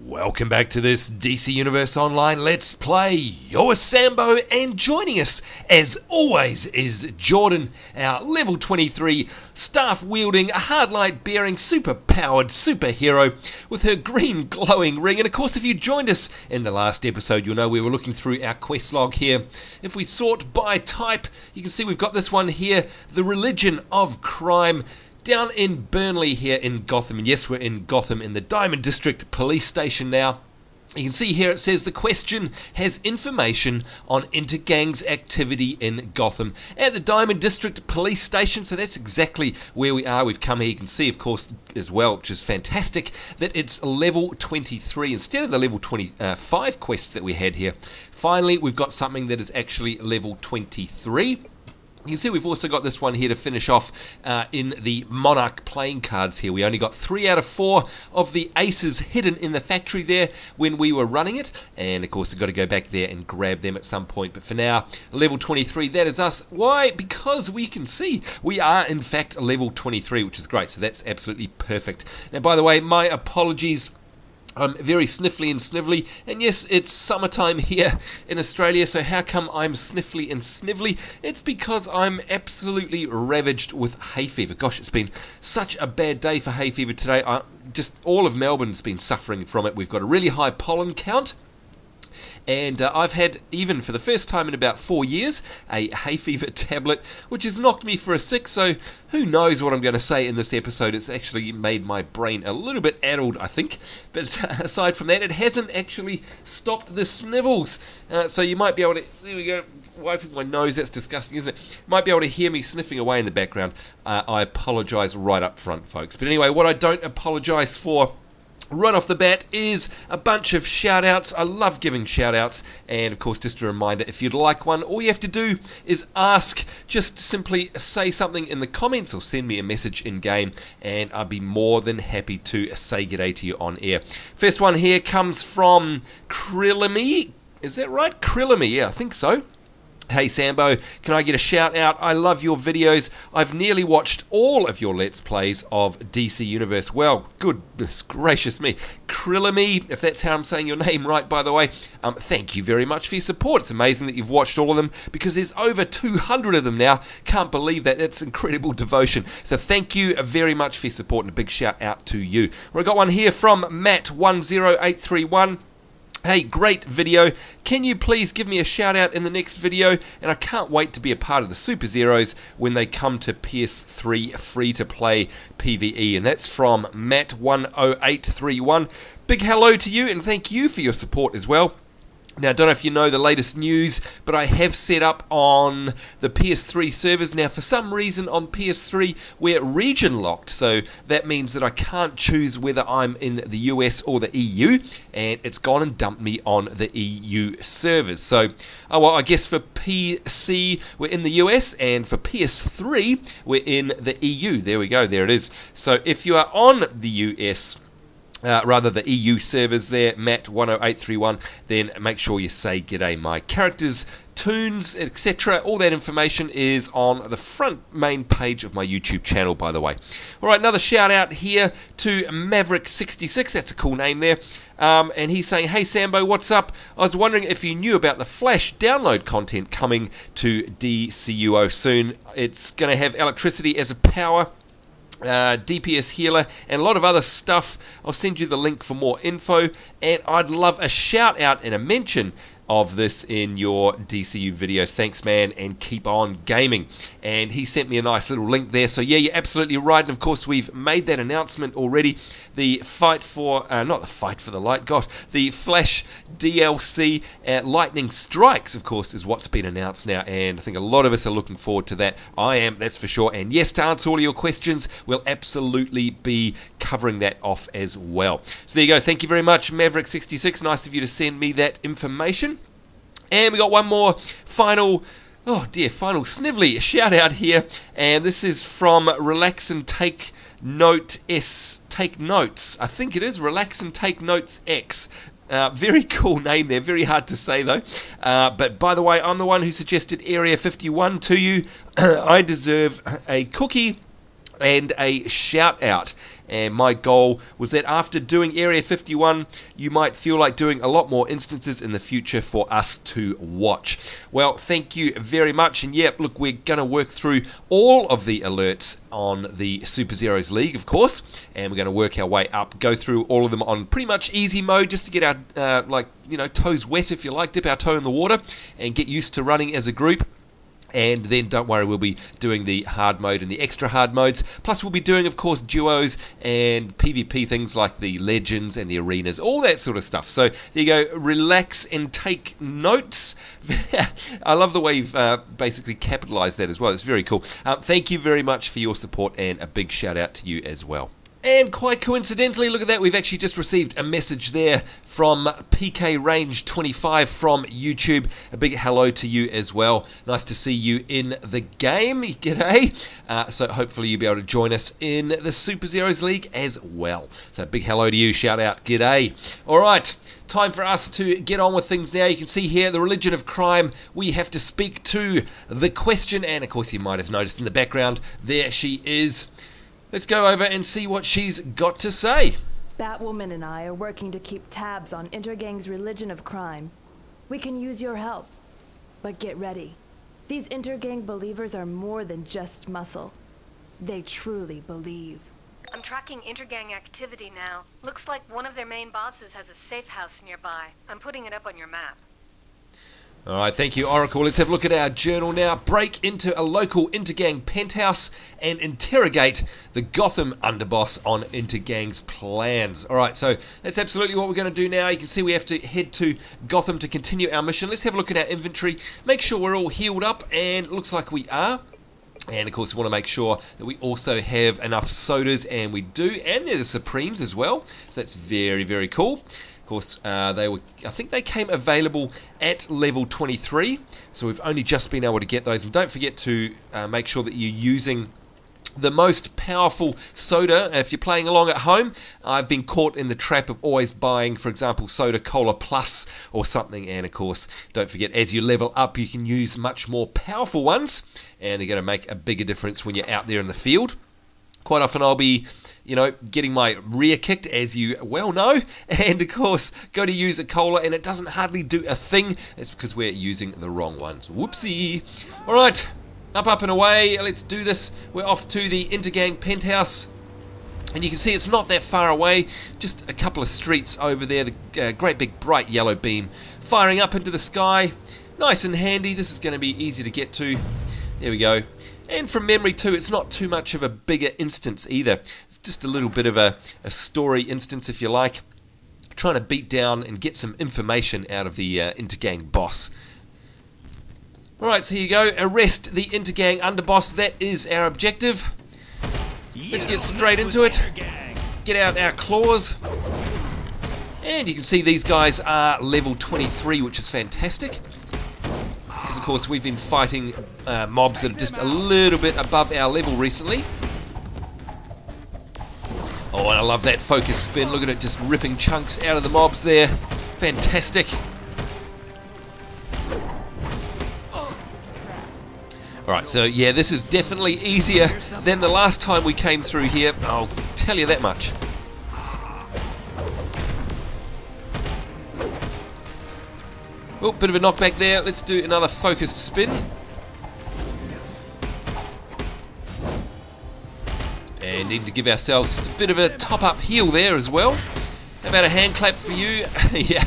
Welcome back to this DC Universe Online Let's Play. You're Sambo, and joining us, as always, is Jordan, our level 23, staff-wielding, hard-light-bearing, super-powered superhero with her green glowing ring. And of course, if you joined us in the last episode, you'll know we were looking through our quest log here. If we sort by type, you can see we've got this one here, The Religion of Crime, down in Burnley here in Gotham. And yes, we're in Gotham in the Diamond District Police Station now. You can see here it says the question has information on Intergang's activity in Gotham at the Diamond District Police Station. So that's exactly where we are. We've come here. You can see, of course, as well, which is fantastic, that it's level 23 instead of the level 25 quests that we had here. Finally, we've got something that is actually level 23. You can see we've also got this one here to finish off in the Monarch playing cards here. We only got 3 out of 4 of the aces hidden in the factory there when we were running it. And of course we've got to go back there and grab them at some point. But for now, level 23, that is us. Why? Because we can see we are in fact level 23, which is great. So that's absolutely perfect. Now, by the way, my apologies. I'm very sniffly and snivelly, and yes, it's summertime here in Australia, so how come I'm sniffly and snivelly? It's because I'm absolutely ravaged with hay fever. Gosh, it's been such a bad day for hay fever today. Just all of Melbourne's been suffering from it. We've got a really high pollen count. And I've had, even for the first time in about 4 years, a hay fever tablet, which has knocked me for a 6, so who knows what I'm going to say in this episode. It's actually made my brain a little bit addled, I think. But aside from that, it hasn't actually stopped the snivels. So you might be able to, there we go, wiping my nose, that's disgusting, isn't it? Might be able to hear me sniffing away in the background. I apologise right up front, folks. But anyway, what I don't apologise for right off the bat is a bunch of shout-outs. I love giving shout-outs, and of course, just a reminder, if you'd like one, all you have to do is ask. Just simply say something in the comments or send me a message in-game, and I'd be more than happy to say g'day to you on air. First one here comes from Krillamy. Is that right? Krillamy, yeah, I think so. Hey Sambo, can I get a shout out? I love your videos. I've nearly watched all of your Let's Plays of DC Universe. Well, goodness gracious me. Krillamy, if that's how I'm saying your name right, by the way, thank you very much for your support. It's amazing that you've watched all of them, because there's over 200 of them now. Can't believe that. That's incredible devotion. So thank you very much for your support, and a big shout out to you. Well, I got one here from Matt10831. Hey, great video. Can you please give me a shout out in the next video? And I can't wait to be a part of the Superzeroes when they come to PS3 free-to-play PvE. And that's from Matt10831. Big hello to you, and thank you for your support as well. Now, I don't know if you know the latest news, but I have set up on the PS3 servers. Now, for some reason on PS3, we're region locked, so that means that I can't choose whether I'm in the US or the EU, and it's gone and dumped me on the EU servers. So, oh well, I guess for PC, we're in the US, and for PS3, we're in the EU. There we go, there it is. So, if you are on the US, rather the EU servers there, Matt10831, then make sure you say g'day. My characters, tunes, etc., all that information is on the front main page of my YouTube channel, by the way. Alright, another shout out here to Maverick66, that's a cool name there. And he's saying, hey Sambo, what's up? I was wondering if you knew about the Flash download content coming to DCUO soon. It's going to have electricity as a power, DPS healer, and a lot of other stuff. I'll send you the link for more info, and I'd love a shout out and a mention of this in your DCU videos. Thanks, man, and keep on gaming. And he sent me a nice little link there. So yeah, you're absolutely right. And of course, we've made that announcement already. The fight for, not the fight for the light, God, the Flash DLC Lightning Strikes, of course, is what's been announced now. And I think a lot of us are looking forward to that. I am, that's for sure. And yes, to answer all of your questions, we'll absolutely be covering that off as well. So there you go. Thank you very much, Maverick66. Nice of you to send me that information. And we got one more final, oh dear, final snivelly shout out here, and this is from Relax and Take Note Take Notes. I think it is Relax and Take Notes X. Very cool name there, very hard to say though. But by the way, I'm the one who suggested Area 51 to you. I deserve a cookie and a shout out. And my goal was that after doing Area 51, you might feel like doing a lot more instances in the future for us to watch. Well, thank you very much. And yeah, look, we're going to work through all of the alerts on the Superzeroes League, of course, and we're going to work our way up, go through all of them on pretty much easy mode, just to get our toes wet, if you like, dip our toe in the water and get used to running as a group. And then don't worry, we'll be doing the hard mode and the extra hard modes. Plus we'll be doing, of course, duos and PvP things like the legends and the arenas, all that sort of stuff. So there you go, relax and take notes. I love the way you've basically capitalized that as well. It's very cool. Thank you very much for your support, and a big shout out to you as well. And quite coincidentally, look at that, we've actually just received a message there from PK Range 25 from YouTube. A big hello to you as well. Nice to see you in the game. G'day. So hopefully you'll be able to join us in the Superzeroes League as well. So big hello to you, shout out, g'day. Alright, time for us to get on with things now. You can see here, the religion of crime. We have to speak to the question, and of course you might have noticed in the background, there she is. Let's go over and see what she's got to say. Batwoman and I are working to keep tabs on Intergang's religion of crime. We can use your help. But get ready. These Intergang believers are more than just muscle. They truly believe. I'm tracking Intergang activity now. Looks like one of their main bosses has a safe house nearby. I'm putting it up on your map. Alright, thank you, Oracle. Let's have a look at our journal now. Break into a local Intergang Penthouse and interrogate the Gotham Underboss on Intergang's plans. Alright, so that's absolutely what we're going to do now. You can see we have to head to Gotham to continue our mission. Let's have a look at our inventory. Make sure we're all healed up, and it looks like we are. And of course we want to make sure that we also have enough sodas, and we do. And they're the Supremes as well. So that's very, very cool. Of course, I think they came available at level 23, so we've only just been able to get those. And don't forget to make sure that you're using the most powerful soda. If you're playing along at home, I've been caught in the trap of always buying, for example, Soda Cola Plus or something. And of course, don't forget, as you level up, you can use much more powerful ones, and they're going to make a bigger difference when you're out there in the field. Quite often I'll be, getting my rear kicked, as you well know, and of course go to use a cola and it doesn't hardly do a thing. It's because we're using the wrong ones. Whoopsie. Alright, up and away. Let's do this. We're off to the Intergang Penthouse, and you can see it's not that far away, just a couple of streets over there. The great big bright yellow beam firing up into the sky. Nice and handy. This is going to be easy to get to. There we go. And from memory too, it's not too much of a bigger instance either. It's just a little bit of a story instance, if you like. Trying to beat down and get some information out of the Intergang boss. Alright, so here you go. Arrest the Intergang Underboss. That is our objective. Let's get straight into it. Get out our claws. And you can see these guys are level 23, which is fantastic. Because of course we've been fighting mobs that are just a little bit above our level recently. Oh, and I love that focus spin. Look at it, just ripping chunks out of the mobs there. Fantastic. Alright, so yeah, this is definitely easier than the last time we came through here. I'll tell you that much. Oh, bit of a knockback there. Let's do another focused spin. And need to give ourselves just a bit of a top-up heal there as well. How about a hand clap for you? Yeah,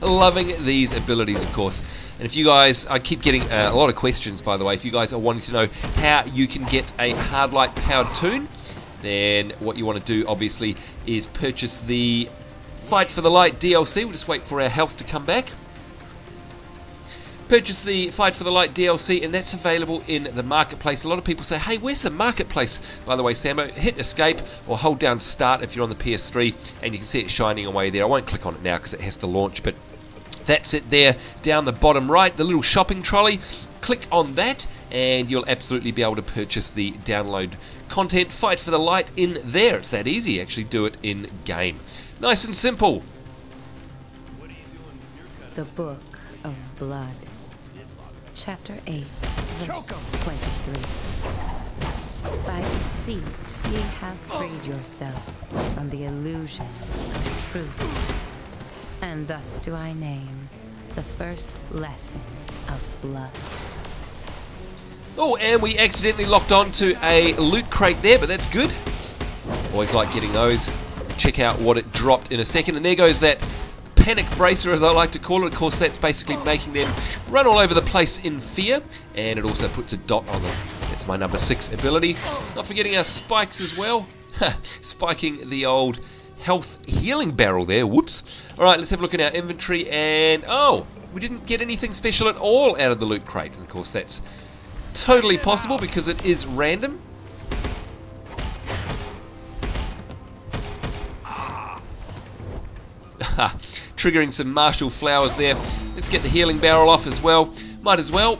loving these abilities, of course. And if you guys, I keep getting a lot of questions, by the way. If you guys are wanting to know how you can get a Hardlight powered toon, then what you want to do, obviously, is purchase the Fight for the Light DLC. We'll just wait for our health to come back. Purchase the Fight for the Light DLC, and that's available in the marketplace. A lot of people say, hey, where's the marketplace? By the way, Sambo, hit escape or hold down start if you're on the PS3, and you can see it shining away there. I won't click on it now because it has to launch, but that's it there down the bottom right, the little shopping trolley. Click on that and you'll absolutely be able to purchase the download content Fight for the Light in there. It's that easy. Actually do it in game. Nice and simple. The Book of Blood. Chapter 8, verse 23. By deceit, ye have freed yourself from the illusion of truth. And thus do I name the first lesson of blood. Oh, and we accidentally locked onto a loot crate there, but that's good. Always like getting those. Check out what it dropped in a second. And there goes that panic bracer, as I like to call it. Of course, that's basically making them run all over the place in fear. And it also puts a dot on them. That's my number 6 ability. Not forgetting our spikes as well. Spiking the old health healing barrel there. Whoops. Alright, let's have a look at our inventory. And, oh, we didn't get anything special at all out of the loot crate. And of course, that's totally possible because it is random. Triggering some martial flowers there. Let's get the healing barrel off as well. Might as well.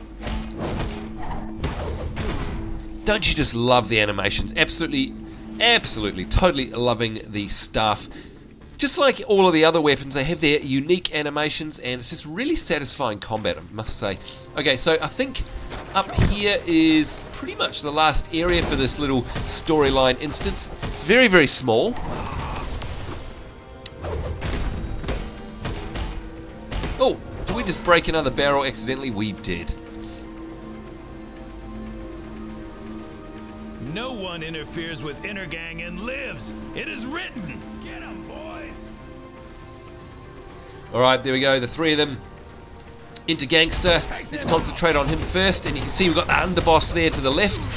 Don't you just love the animations? Absolutely, totally loving the staff. Just like all of the other weapons, they have their unique animations, and it's just really satisfying combat, I must say. Okay, so I think up here is pretty much the last area for this little storyline instance. It's very, very small. Oh, did we just break another barrel accidentally? We did. No one interferes with Intergang and lives. It is written. Get 'em, boys. Alright, there we go, the 3 of them. Intergangster. Let's concentrate on him first, and you can see we've got the underboss there to the left.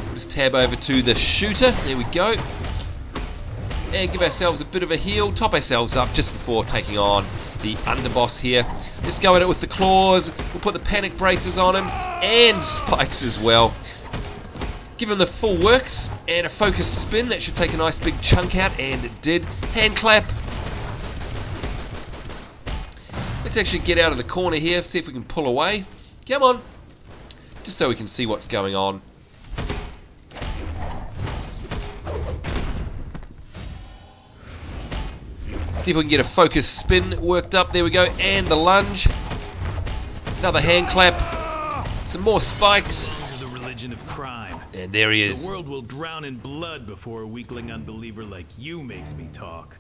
We'll just tab over to the shooter. There we go. And give ourselves a bit of a heal. Top ourselves up just before taking on the underboss here. Let's go at it with the claws. We'll put the panic braces on him, and spikes as well. Give him the full works, and a focused spin. That should take a nice big chunk out, and it did. Hand clap. Let's actually get out of the corner here, see if we can pull away. Come on. Just so we can see what's going on. See if we can get a focused spin worked up. There we go. And the lunge. Another hand clap. Some more spikes. The religion of crime. And there he is. The world will drown in blood before a weakling unbeliever like you makes me talk.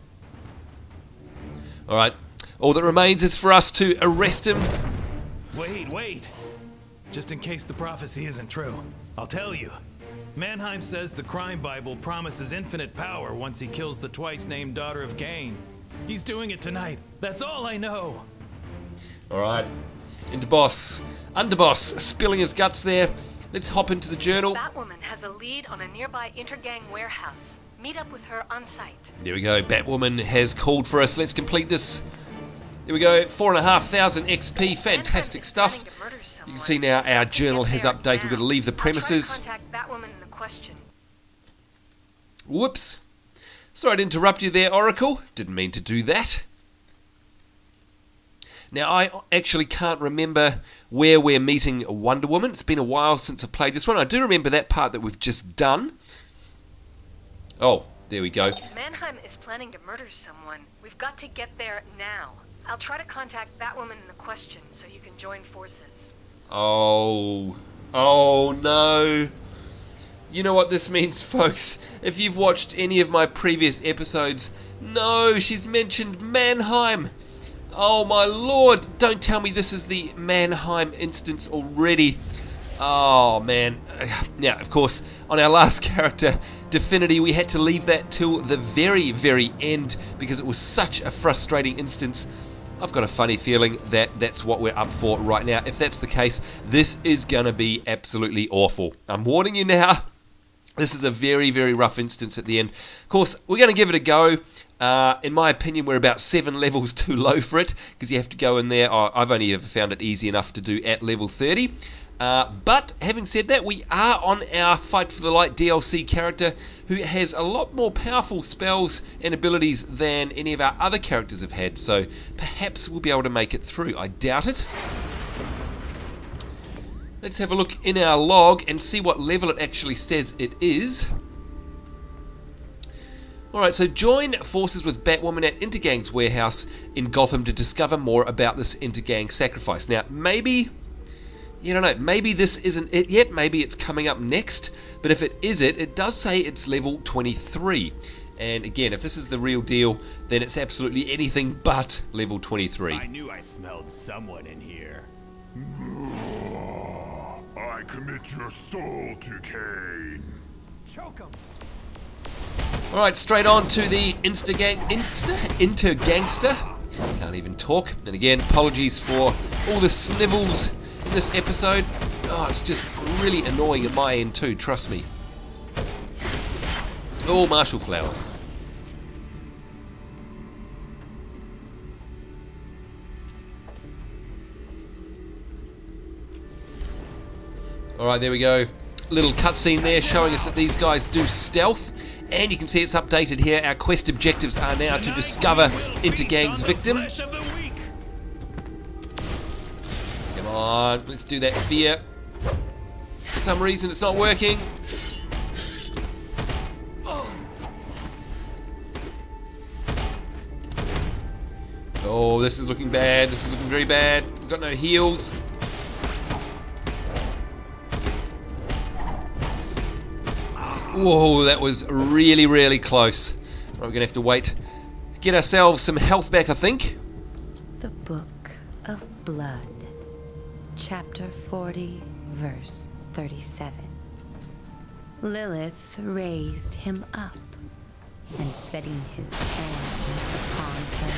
Alright. All that remains is for us to arrest him. Wait. Just in case the prophecy isn't true, I'll tell you. Mannheim says the crime Bible promises infinite power once he kills the twice-named daughter of Cain. He's doing it tonight. That's all I know. Alright. Underboss spilling his guts there. Let's hop into the journal. Batwoman has a lead on a nearby Intergang warehouse. Meet up with her on site. There we go. Batwoman has called for us. Let's complete this. There we go. 4,500 XP. Fantastic stuff. You can see now our journal has updated. We've got to leave the premises. Contact Batwoman in the question. Whoops. Sorry to interrupt you there, Oracle. Didn't mean to do that. Now, I actually can't remember where we're meeting Wonder Woman. It's been a while since I played this one. I do remember that part that we've just done. Oh, there we go. Mannheim is planning to murder someone. We've got to get there now. I'll try to contact Batwoman in the question so you can join forces. Oh no. You know what this means, folks. If you've watched any of my previous episodes, no, she's mentioned Mannheim. Oh my lord, don't tell me this is the Mannheim instance already. Oh man. Now, of course, on our last character, Definity, we had to leave that till the very, very end because it was such a frustrating instance. I've got a funny feeling that that's what we're up for right now. If that's the case, this is going to be absolutely awful. I'm warning you now. This is a very, very rough instance at the end. Of course, we're going to give it a go. In my opinion, we're about 7 levels too low for it because you have to go in there. I've only ever found it easy enough to do at level 30. But having said that, we are on our Fight for the Light DLC character who has a lot more powerful spells and abilities than any of our other characters have had. So perhaps we'll be able to make it through. I doubt it. Let's have a look in our log and see what level it actually says it is. Alright, so join forces with Batwoman at Intergang's warehouse in Gotham to discover more about this Intergang sacrifice. Now, maybe... You don't know, maybe this isn't it yet, maybe it's coming up next, but if it is it does say it's level 23. And again, if this is the real deal, then it's absolutely anything but level 23. I knew I smelled someone in here. I commit your soul to Cain. Choke him. Alright, straight on to the Intergangster. Can't even talk. And again, apologies for all the snivels in this episode. Oh, it's just really annoying at my end too, trust me. Oh, Marshall flowers. Alright, there we go. Little cutscene there showing us that these guys do stealth. And you can see it's updated here. Our quest objectives are now to discover Intergang's victim. Come on, let's do that fear. For some reason it's not working. Oh, this is looking bad. This is looking very bad. We've got no heals. Whoa, that was really, really close. Right, we're going to have to wait. Get ourselves some health back, I think. The Book of Blood, Chapter 40, Verse 37. Lilith raised him up, and setting his hands upon her,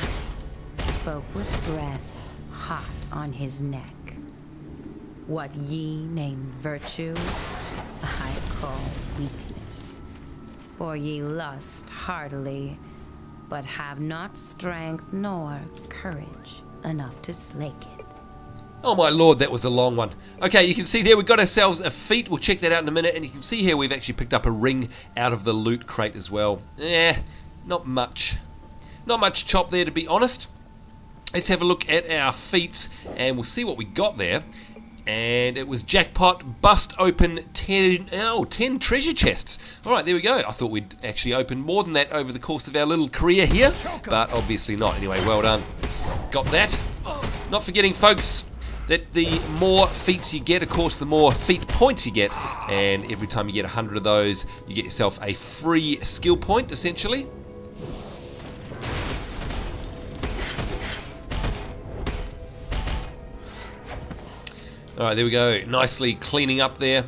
spoke with breath hot on his neck. What ye name virtue, I call weakness. For ye lust heartily, but have not strength nor courage enough to slake it. Oh my lord, that was a long one. Okay, you can see there we've got ourselves a feat. We'll check that out in a minute. And you can see here we've actually picked up a ring out of the loot crate as well. Not much. Not much chop there, to be honest. Let's have a look at our feats and we'll see what we got there. And it was jackpot, bust open 10 treasure chests. Alright, there we go. I thought we'd actually open more than that over the course of our little career here, but obviously not. Anyway, well done. Got that. Not forgetting, folks, that the more feats you get, of course, the more feat points you get. And every time you get 100 of those, you get yourself a free skill point, essentially. Alright, there we go. Nicely cleaning up there.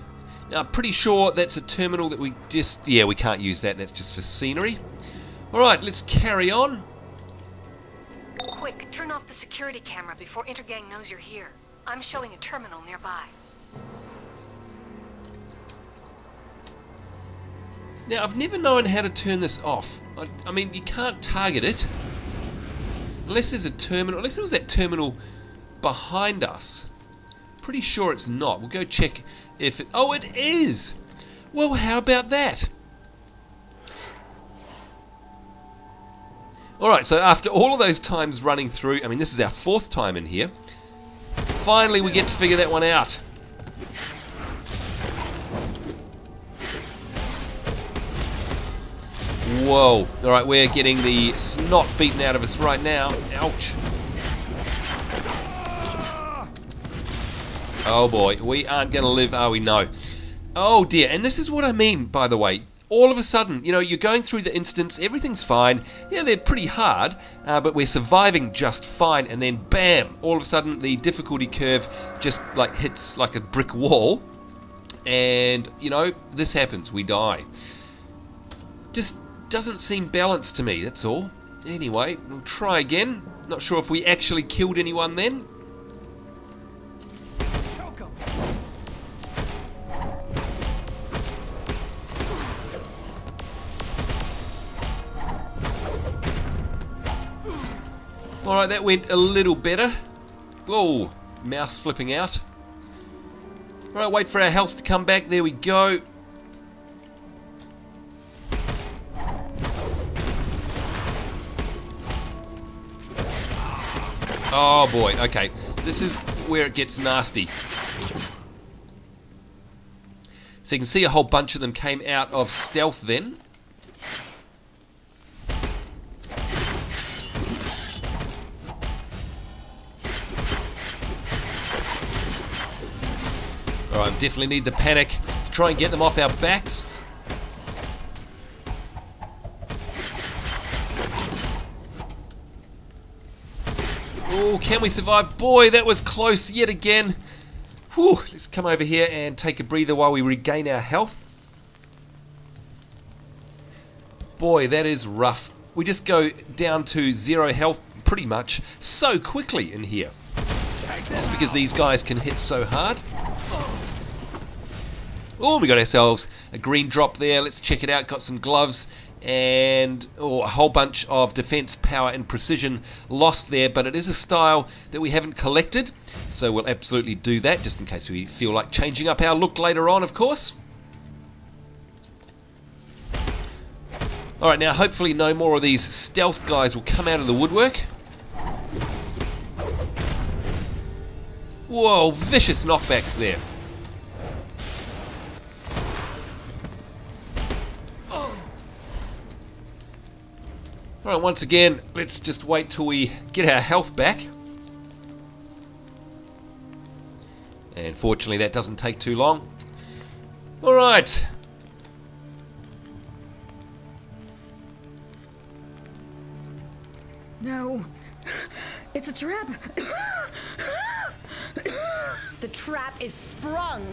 Now, I'm pretty sure that's a terminal that we just... Yeah, we can't use that. That's just for scenery. Alright, let's carry on. Quick, turn off the security camera before Intergang knows you're here. I'm showing a terminal nearby. Now, I've never known how to turn this off. I mean, you can't target it. Unless there's a terminal... Unless there was that terminal behind us. Pretty sure it's not. We'll go check if it... Oh, it is! Well, how about that? Alright, so after all of those times running through... I mean, this is our 4th time in here. Finally, we get to figure that one out. Whoa. Alright, we're getting the snot beaten out of us right now. Ouch. Oh boy, we aren't going to live, are we? No. Oh dear, and this is what I mean, by the way. All of a sudden, you know, you're going through the instance, everything's fine. Yeah, they're pretty hard, but we're surviving just fine. And then, bam, all of a sudden the difficulty curve just like hits like a brick wall. And, you know, this happens, we die. Just doesn't seem balanced to me, that's all. Anyway, we'll try again. Not sure if we actually killed anyone then. Alright, that went a little better. Whoa, mouse flipping out. Alright, wait for our health to come back. There we go. Oh boy, okay. This is where it gets nasty. So you can see a whole bunch of them came out of stealth then. Alright, definitely need the panic to try and get them off our backs. Oh, can we survive? Boy, that was close yet again. Whew, let's come over here and take a breather while we regain our health. Boy, that is rough. We just go down to 0 health pretty much so quickly in here. Just because these guys can hit so hard. Oh, we got ourselves a green drop there. Let's check it out. Got some gloves and a whole bunch of defense, power and precision lost there, but it is a style that we haven't collected, so we'll absolutely do that just in case we feel like changing up our look later on, of course. Alright, now hopefully no more of these stealth guys will come out of the woodwork. Whoa, vicious knockbacks there. Alright, once again, let's just wait till we get our health back. And fortunately that doesn't take too long. Alright. No, it's a trap. The trap is sprung.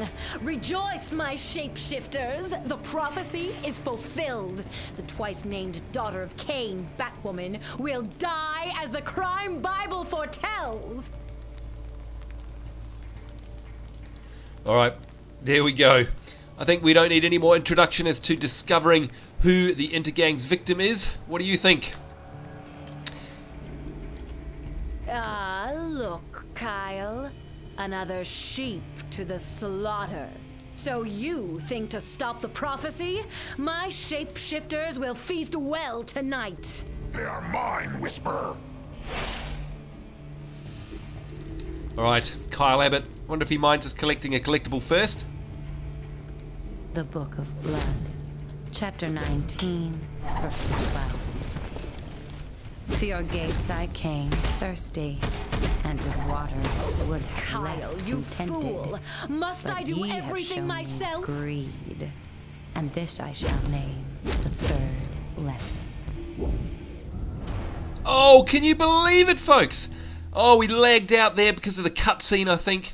Rejoice, my shapeshifters. The prophecy is fulfilled. The twice-named daughter of Cain, Batwoman, will die as the crime Bible foretells. Alright, there we go. I think we don't need any more introduction as to discovering who the Intergang's victim is. What do you think? Ah, look, Kyle. Another sheep to the slaughter. So you think to stop the prophecy? My shapeshifters will feast well tonight. They are mine, Whisper. Alright, Kyle Abbot. Wonder if he minds us collecting a collectible first? The Book of Blood, Chapter 19, Verse 12. To your gates I came, thirsty, and with water would have Kyle, left you contented. fool! Must But I do ye have everything shown myself? Greed, and this I shall name the third lesson. Oh, can you believe it, folks? Oh, we lagged out there because of the cutscene, I think.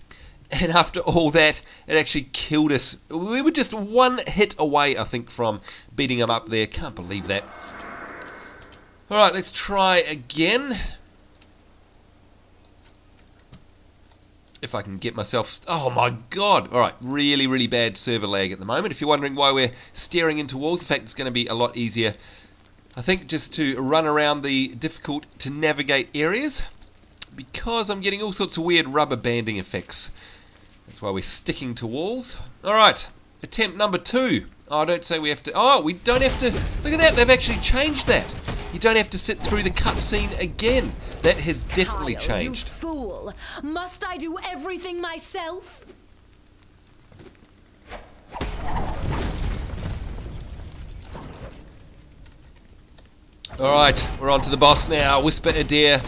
And after all that, it actually killed us. We were just one hit away, I think, from beating him up there. Can't believe that. Alright, let's try again. If I can get myself... Oh my god! Alright, really, really bad server lag at the moment. If you're wondering why we're staring into walls, in fact, it's going to be a lot easier, I think, just to run around the difficult to navigate areas, because I'm getting all sorts of weird rubber banding effects. That's why we're sticking to walls. Alright, attempt number 2. Oh, don't say we have to... Oh, we don't have to... Look at that, they've actually changed that. You don't have to sit through the cutscene again. That has definitely Kyle, changed. You fool! Must I do everything myself? Alright, we're on to the boss now. Whisper Adair.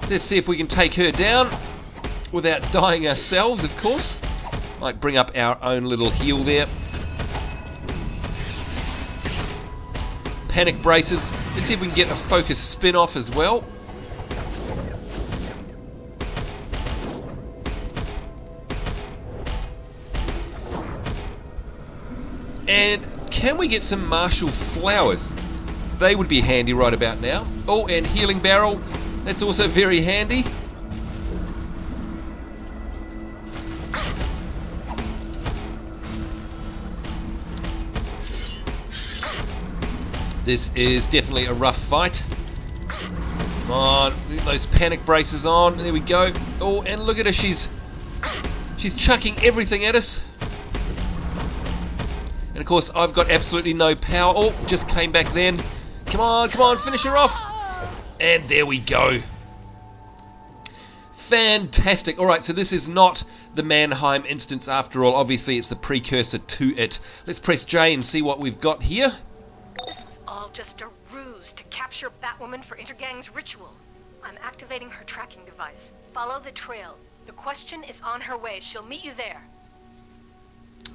Let's see if we can take her down without dying ourselves, of course. Might bring up our own little heal there. Panic braces. Let's see if we can get a focus spin off as well. And can we get some martial flowers? They would be handy right about now. Oh, and healing barrel. That's also very handy. This is definitely a rough fight. Come on, get those panic braces on. There we go. Oh, and look at her. She's chucking everything at us. And of course, I've got absolutely no power. Oh, just came back then. Come on, finish her off. And there we go. Fantastic. Alright, so this is not the Mannheim instance after all. Obviously, it's the precursor to it. Let's press J and see what we've got here. This was all just a ruse to capture Batwoman for Intergang's ritual. I'm activating her tracking device. Follow the trail. The question is on her way. She'll meet you there.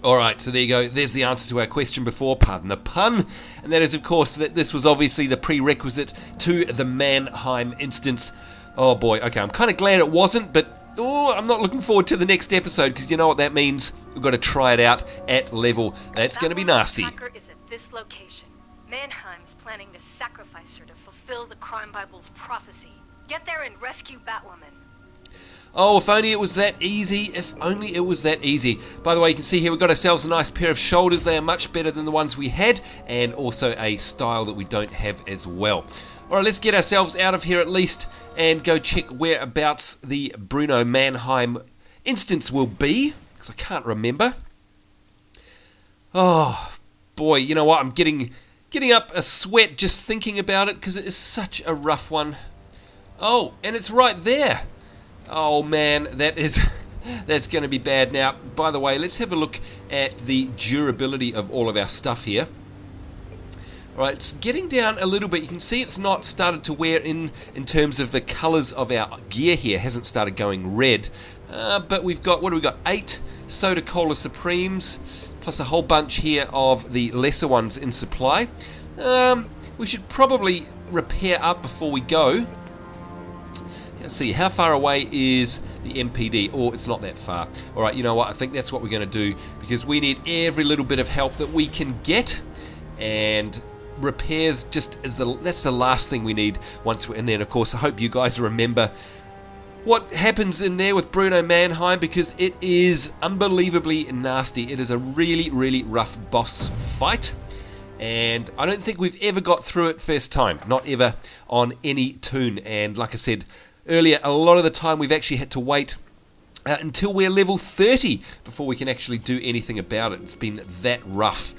Alright, so there you go. There's the answer to our question before, pardon the pun. And that is, of course, that this was obviously the prerequisite to the Mannheim instance. Oh boy, okay, I'm kind of glad it wasn't, but I'm not looking forward to the next episode, because you know what that means? We've got to try it out at level. That's going to be nasty. Tracker is at this location. Mannheim's planning to sacrifice her to fulfill the Crime Bible's prophecy. Get there and rescue Batwoman. Oh, if only it was that easy. If only it was that easy. By the way, you can see here we've got ourselves a nice pair of shoulders. They are much better than the ones we had, and also a style that we don't have as well. Alright, let's get ourselves out of here at least and go check whereabouts the Bruno Mannheim instance will be, because I can't remember. Oh, boy, you know what? I'm getting up a sweat just thinking about it, because it is such a rough one. Oh, and it's right there. Oh man, that's going to be bad. Now, by the way, let's have a look at the durability of all of our stuff here. Alright, it's getting down a little bit. You can see it's not started to wear in terms of the colours of our gear here. It hasn't started going red. But we've got, what do we got? 8 Soda Cola Supremes, plus a whole bunch here of the lesser ones in supply. We should probably repair up before we go. Let's see, how far away is the MPD? Oh, it's not that far. Alright, you know what? I think that's what we're going to do, because we need every little bit of help that we can get. And repairs that's the last thing we need once we're in there. And of course, I hope you guys remember what happens in there with Bruno Mannheim, because it is unbelievably nasty. It is a really, really rough boss fight. And I don't think we've ever got through it first time. Not ever on any toon. And like I said earlier, a lot of the time we've actually had to wait until we're level 30 before we can actually do anything about it. It's been that rough.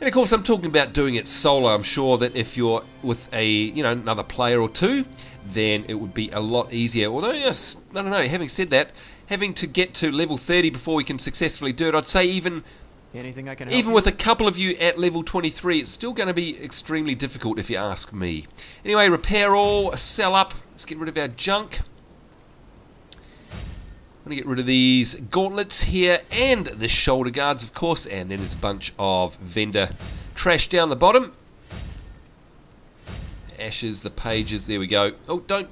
And of course, I'm talking about doing it solo. I'm sure that if you're with another player or two, then it would be a lot easier. Although, yes, I don't know, having said that, having to get to level 30 before we can successfully do it, I'd say even with a couple of you at level 23, it's still going to be extremely difficult if you ask me. Anyway, repair all, sell up, let's get rid of our junk. I'm going to get rid of these gauntlets here and the shoulder guards, of course, and then there's a bunch of vendor trash down the bottom. Ashes, the pages, there we go. Oh, don't.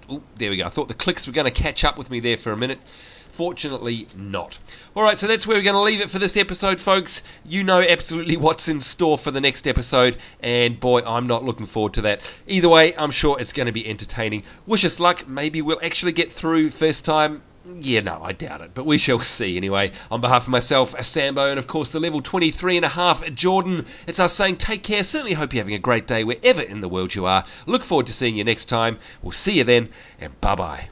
Oh, there we go. I thought the clicks were going to catch up with me there for a minute. Fortunately not. Alright, so that's where we're going to leave it for this episode, folks. You know absolutely what's in store for the next episode, and boy, I'm not looking forward to that. Either way, I'm sure it's going to be entertaining. Wish us luck. Maybe we'll actually get through first time. Yeah, no, I doubt it, but we shall see anyway. On behalf of myself, Sambo, and of course the level 23.5 Jordan, it's us saying take care. Certainly hope you're having a great day wherever in the world you are. Look forward to seeing you next time. We'll see you then, and bye-bye.